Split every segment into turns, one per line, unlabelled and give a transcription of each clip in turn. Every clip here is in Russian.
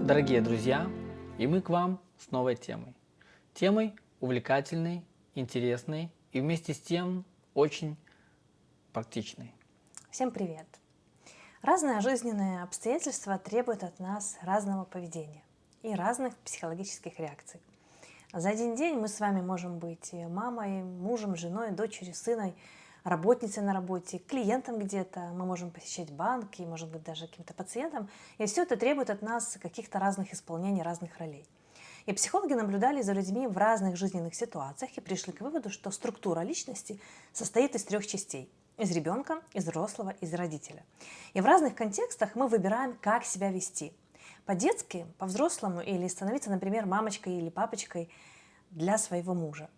Дорогие друзья, и мы к вам с новой темой. Темой увлекательной, интересной и вместе с тем очень практичной.
Всем привет! Разные жизненные обстоятельства требуют от нас разного поведения и разных психологических реакций. За один день мы с вами можем быть мамой, мужем, женой, дочерью, сыном, работницей на работе, клиентом где-то, мы можем посещать банки, может быть даже каким-то пациентом, и все это требует от нас каких-то разных исполнений, разных ролей. И психологи наблюдали за людьми в разных жизненных ситуациях и пришли к выводу, что структура личности состоит из трех частей: из ребенка, из взрослого, из родителя. И в разных контекстах мы выбираем, как себя вести. По-детски, по-взрослому или становиться, например, мамочкой или папочкой для своего мужа.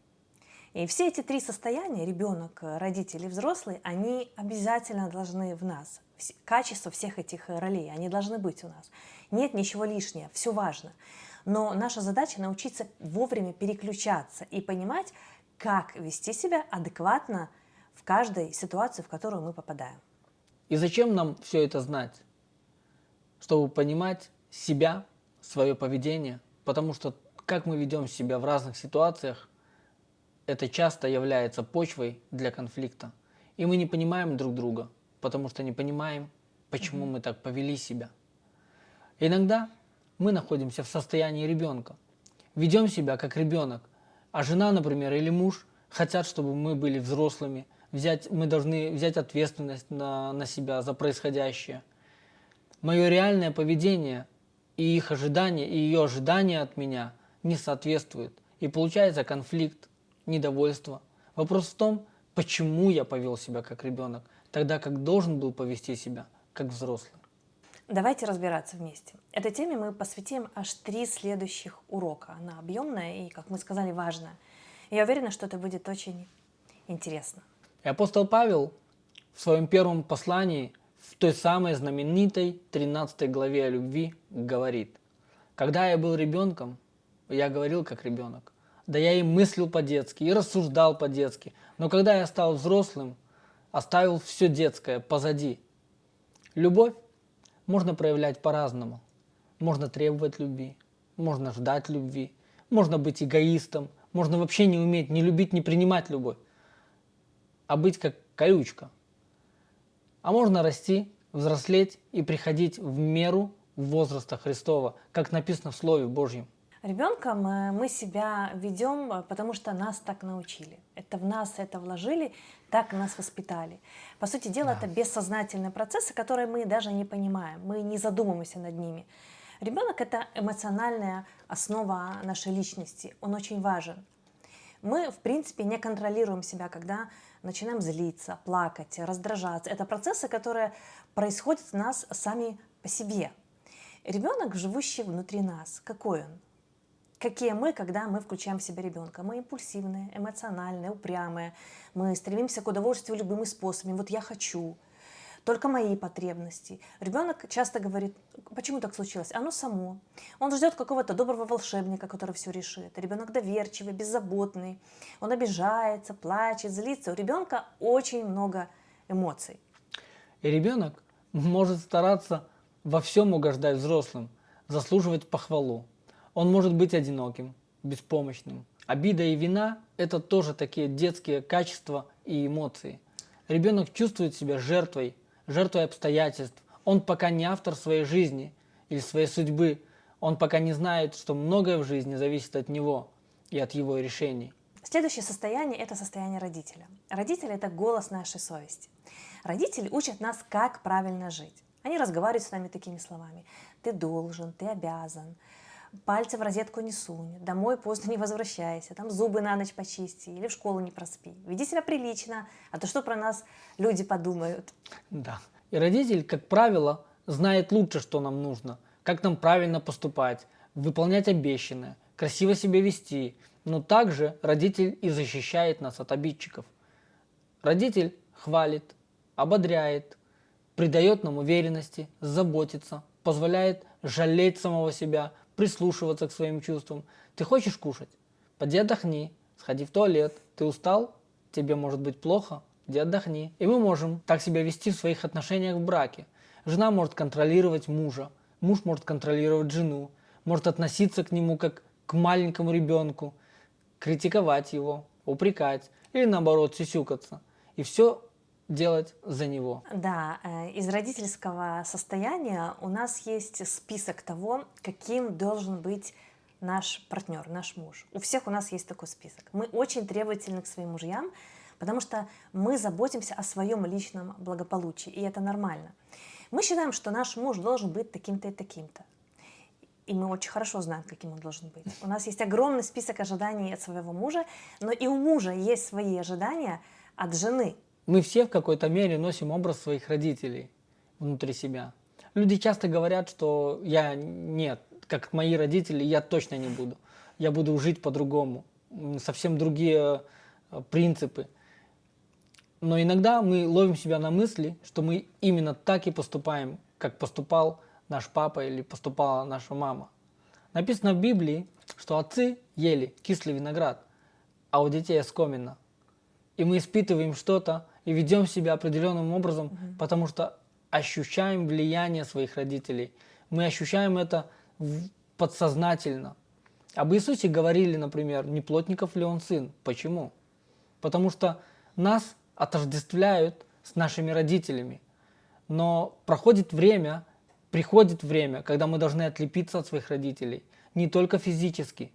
И все эти три состояния, ребенок, родитель и взрослый, они обязательно должны в нас. Качество всех этих ролей, они должны быть у нас. Нет ничего лишнего, все важно. Но наша задача научиться вовремя переключаться и понимать, как вести себя адекватно в каждой ситуации, в которую мы попадаем.
И зачем нам все это знать? Чтобы понимать себя, свое поведение, потому что как мы ведем себя в разных ситуациях, это часто является почвой для конфликта. И мы не понимаем друг друга, потому что не понимаем, почему мы так повели себя. Иногда мы находимся в состоянии ребенка, ведем себя как ребенок, а жена, например, или муж хотят, чтобы мы были взрослыми, мы должны взять ответственность на себя за происходящее. Мое реальное поведение и их ожидания, и ее ожидания от меня не соответствуют. И получается конфликт, недовольство. Вопрос в том, почему я повел себя как ребенок, тогда как должен был повести себя как взрослый.
Давайте разбираться вместе. Этой теме мы посвятим аж 3 следующих урока. Она объемная и, как мы сказали, важная. Я уверена, что это будет очень интересно.
И апостол Павел в своем первом послании, в той самой знаменитой 13 главе о любви, говорит: «Когда я был ребенком, я говорил как ребенок, да я и мыслил по-детски, и рассуждал по-детски, но когда я стал взрослым, оставил все детское позади». Любовь можно проявлять по-разному. Можно требовать любви, можно ждать любви, можно быть эгоистом, можно вообще не уметь не любить, не принимать любовь, а быть как колючка. А можно расти, взрослеть и приходить в меру возраста Христова, как написано в Слове Божьем.
Ребенком мы себя ведем, потому что нас так научили. Это в нас это вложили, так нас воспитали. По сути дела, это бессознательные процессы, которые мы даже не понимаем, мы не задумываемся над ними. Ребенок – это эмоциональная основа нашей личности, он очень важен. Мы, в принципе, не контролируем себя, когда начинаем злиться, плакать, раздражаться. Это процессы, которые происходят у нас сами по себе. Ребенок, живущий внутри нас, какой он? Какие мы, когда мы включаем в себя ребенка? Мы импульсивные, эмоциональные, упрямые. Мы стремимся к удовольствию любыми способами. Вот я хочу, только мои потребности. Ребенок часто говорит: почему так случилось? Оно само. Он ждет какого-то доброго волшебника, который все решит. Ребенок доверчивый, беззаботный. Он обижается, плачет, злится. У ребенка очень много эмоций.
И ребенок может стараться во всем угождать взрослым, заслуживать похвалу. Он может быть одиноким, беспомощным. Обида и вина – это тоже такие детские качества и эмоции. Ребенок чувствует себя жертвой обстоятельств. Он пока не автор своей жизни или своей судьбы. Он пока не знает, что многое в жизни зависит от него и от его решений.
Следующее состояние – это состояние родителя. Родитель – это голос нашей совести. Родители учат нас, как правильно жить. Они разговаривают с нами такими словами: ты должен, ты обязан, пальцы в розетку не сунь, домой поздно не возвращайся, там зубы на ночь почисти или в школу не проспи, веди себя прилично, а то что про нас люди подумают.
Да. И родитель, как правило, знает лучше, что нам нужно, как нам правильно поступать, выполнять обещанное, красиво себя вести. Но также родитель и защищает нас от обидчиков. Родитель хвалит, ободряет, придает нам уверенности, заботится, позволяет жалеть самого себя, прислушиваться к своим чувствам. Ты хочешь кушать? Поди отдохни, сходи в туалет. Ты устал? Тебе может быть плохо? Иди отдохни. И мы можем так себя вести в своих отношениях в браке. Жена может контролировать мужа, муж может контролировать жену. может относиться к нему как к маленькому ребенку, критиковать его, упрекать или наоборот сюсюкаться. И все делать за него.
Да, из родительского состояния у нас есть список того, каким должен быть наш партнер, наш муж. У всех у нас есть такой список. Мы очень требовательны к своим мужьям, потому что мы заботимся о своем личном благополучии, и это нормально. Мы считаем, что наш муж должен быть таким-то и таким-то. И мы очень хорошо знаем, каким он должен быть. У нас есть огромный список ожиданий от своего мужа, но и у мужа есть свои ожидания от жены.
Мы все в какой-то мере носим образ своих родителей внутри себя. Люди часто говорят, что нет, как мои родители, я точно не буду. Я буду жить по-другому. Совсем другие принципы. Но иногда мы ловим себя на мысли, что мы именно так и поступаем, как поступал наш папа или поступала наша мама. Написано в Библии, что отцы ели кислый виноград, а у детей оскомина. И мы испытываем что-то и ведем себя определенным образом, потому что ощущаем влияние своих родителей. Мы ощущаем это подсознательно. Об Иисусе говорили, например, не плотников ли он сын? Почему? Потому что нас отождествляют с нашими родителями. Но приходит время, когда мы должны отлепиться от своих родителей. Не только физически,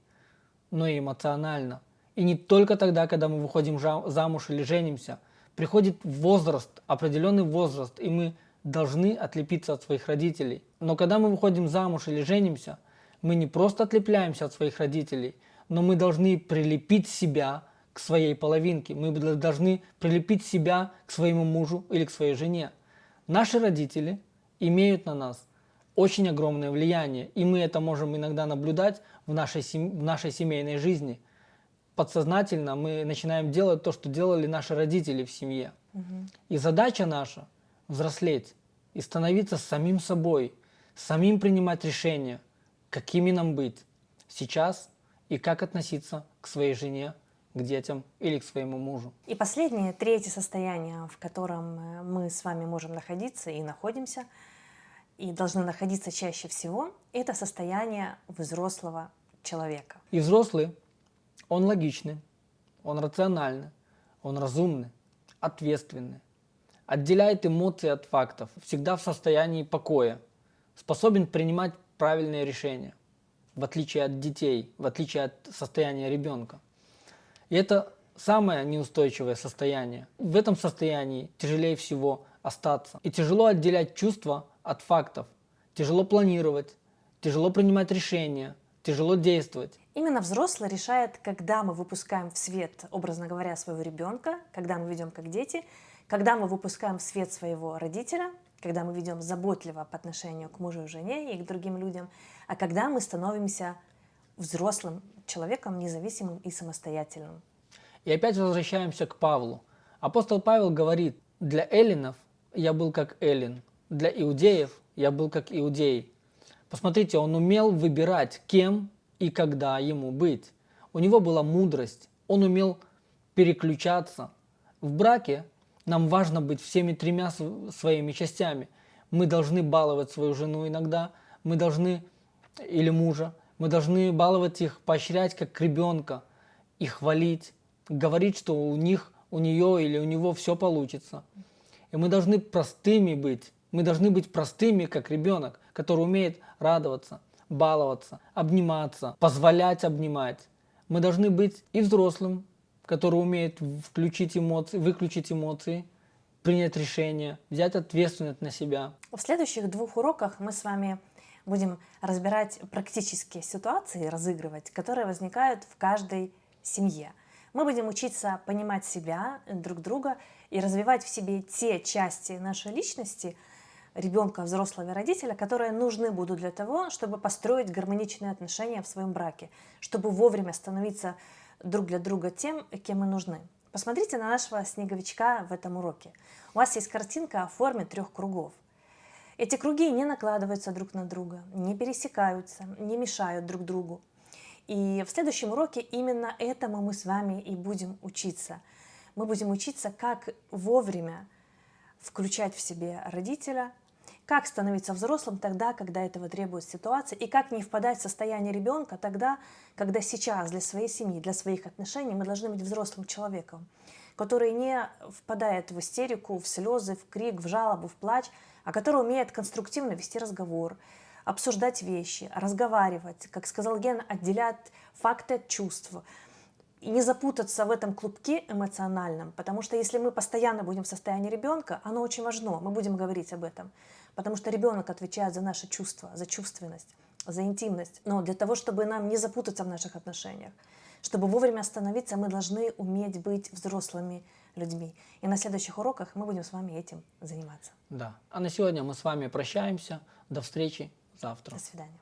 но и эмоционально. И не только тогда, когда мы выходим замуж или женимся. Приходит возраст, определенный возраст, и мы должны отлепиться от своих родителей. Но когда мы выходим замуж или женимся, мы не просто отлепляемся от своих родителей, но мы должны прилепить себя к своей половинке. Мы должны прилепить себя к своему мужу или к своей жене. Наши родители имеют на нас очень огромное влияние, и мы это можем иногда наблюдать в нашей семейной жизни. Подсознательно мы начинаем делать то, что делали наши родители в семье. И задача наша – взрослеть и становиться самим собой, самим принимать решения, какими нам быть сейчас и как относиться к своей жене, к детям или к своему мужу.
И последнее, третье состояние, в котором мы с вами можем находиться и находимся, и должны находиться чаще всего, это состояние взрослого человека.
И взрослый, он логичный, он рациональный, он разумный, ответственный, отделяет эмоции от фактов, всегда в состоянии покоя, способен принимать правильные решения, в отличие от детей, в отличие от состояния ребенка. И это самое неустойчивое состояние. В этом состоянии тяжелее всего остаться. И тяжело отделять чувства от фактов, тяжело планировать, тяжело принимать решения, тяжело действовать.
Именно взрослый решает, когда мы выпускаем в свет, образно говоря, своего ребенка, когда мы ведем как дети, когда мы выпускаем в свет своего родителя, когда мы ведем заботливо по отношению к мужу и жене и к другим людям, а когда мы становимся взрослым человеком, независимым и самостоятельным.
И опять возвращаемся к Павлу. Апостол Павел говорит: для эллинов я был как эллин, для иудеев я был как иудей. Посмотрите, он умел выбирать, кем и когда ему быть. У него была мудрость, он умел переключаться. В браке нам важно быть всеми тремя своими частями. Мы должны баловать свою жену иногда, мы должны, или мужа, мы должны баловать их, поощрять как ребенка, и хвалить, говорить, что у нее или у него все получится. И мы должны простыми быть. Мы должны быть простыми, как ребенок, который умеет радоваться, баловаться, обниматься, позволять обнимать. Мы должны быть и взрослым, который умеет включить эмоции, выключить эмоции, принять решение, взять ответственность на себя.
В следующих 2 уроках мы с вами будем разбирать практические ситуации, разыгрывать, которые возникают в каждой семье. Мы будем учиться понимать себя, друг друга и развивать в себе те части нашей личности, ребенка, взрослого и родителя, которые нужны будут для того, чтобы построить гармоничные отношения в своем браке, чтобы вовремя становиться друг для друга тем, кем мы нужны. Посмотрите на нашего снеговичка в этом уроке. У вас есть картинка в форме 3 кругов. Эти круги не накладываются друг на друга, не пересекаются, не мешают друг другу. И в следующем уроке именно этому мы с вами и будем учиться. Мы будем учиться, как вовремя включать в себе родителя, Как становиться взрослым тогда, когда этого требует ситуация, и как не впадать в состояние ребенка тогда, когда сейчас для своей семьи, для своих отношений мы должны быть взрослым человеком, который не впадает в истерику, в слезы, в крик, в жалобу, в плач, а который умеет конструктивно вести разговор, обсуждать вещи, разговаривать, как сказал Ген, отделять факты от чувств, и не запутаться в этом клубке эмоциональном, потому что если мы постоянно будем в состоянии ребенка, оно очень важно, мы будем говорить об этом, потому что ребенок отвечает за наши чувства, за чувственность, за интимность. Но для того, чтобы нам не запутаться в наших отношениях, чтобы вовремя остановиться, мы должны уметь быть взрослыми людьми. И на следующих уроках мы будем с вами этим заниматься.
Да. А на сегодня мы с вами прощаемся. До встречи завтра.
До свидания.